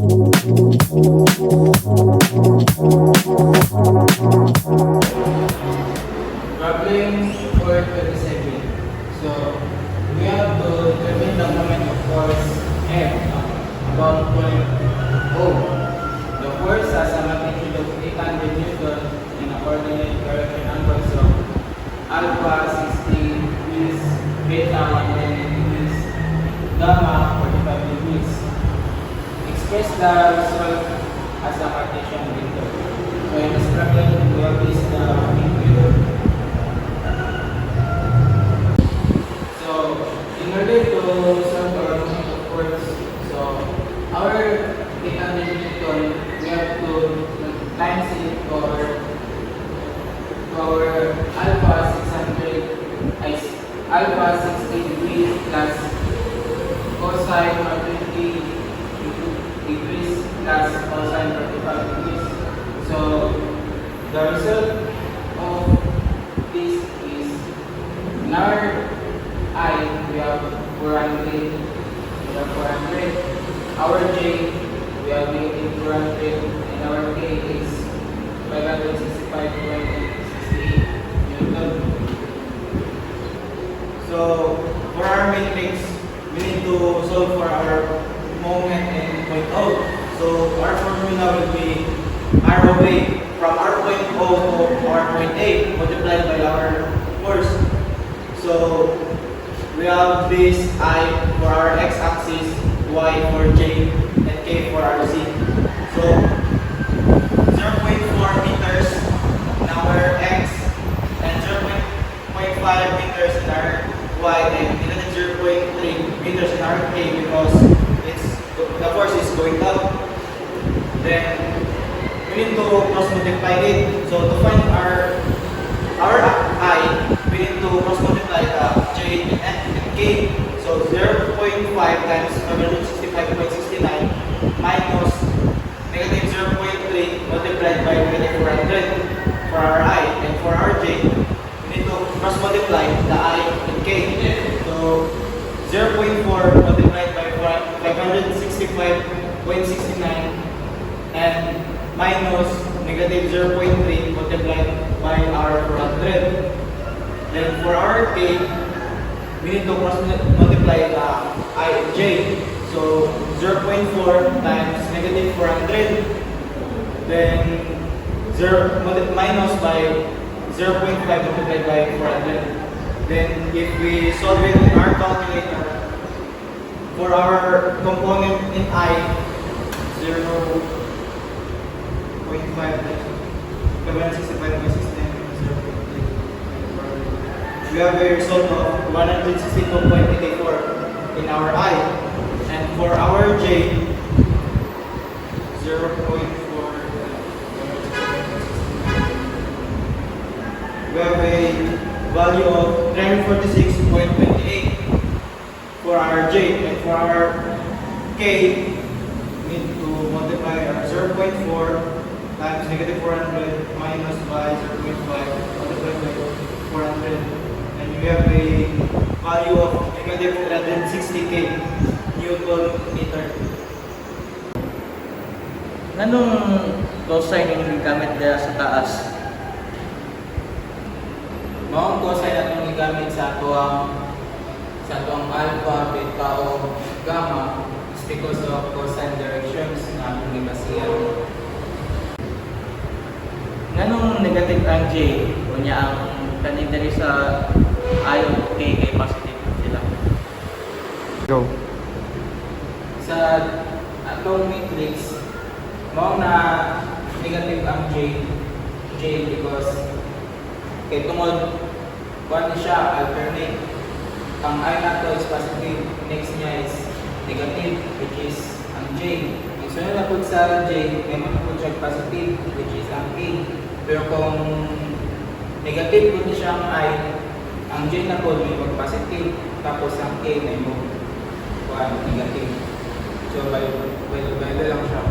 Problem 427. So we have to determine the moment of force F about point O. The force has a magnitude of 800 Newton in a coordinate direction angle. So alpha 60 degrees, beta 110 degrees, gamma 45 degrees. Express the result as a Cartesian vector. So in this problem, we have this vector. So in order to solve our moment of force, so our 800 Newton, we have to times it to our alpha 60 degrees plus cosine 120 degrees plus cosine 45 degrees. So the result of this is in our I we have 400, our J we have negative 400, and our K is 565.68 Newton. So for our matrix, we need to solve for our moment in point O. So our formula will be R of A from our point O to our point A multiplied by our force. So we have this I for our x-axis, Y for J, and K for our Z. So 0.4 meters in our x and 0.5 meters in our Y and negative 0.3 meters in our K because the force is going up. Then we need to cross multiply it. So to find our I, we need to cross multiply the J and K. So 0.5 times 565.69 minus negative 0.3 multiplied by negative 400 for our I. And for our J, we need to cross multiply the I and K. So 0.4 multiplied by 565.69 and minus negative 0.3 multiplied by our 400. Then for our K, we need to cross multiply the I and J. So 0.4 times negative 400, then minus by 0.5 multiplied by 400. Then if we solve it in our calculator, for our component in I, 0.5 we have a result of 162.84 in our I, and for our J, 0.4 we have a value of 346.28 for our J, and for our K, we need to multiply our 0.4 times negative 400 minus by 0.5 multiplied by 400, and we have a value of negative 360k Newton meter. Anong cosine yung gamit nila sa taas? Maong cosine atong gigamit sa tuwang alpha, beta o gamma is because of cosine directions na atong gibasihan. Anong negative ang J? O niya ang kanin dali sa ion K kay positive sila. Go. Sa atong matrix, mao na negative ang J because kay tungod kuan siya alternate. Ang I nato is positive, next niya is negative which is ang J. Ang sunod na po sa J, may mga po siya positive which is ang K. Pero kung negative po siya ang I, ang J na po may mag-positive tapos ang K may mag negative. So, by lang siya.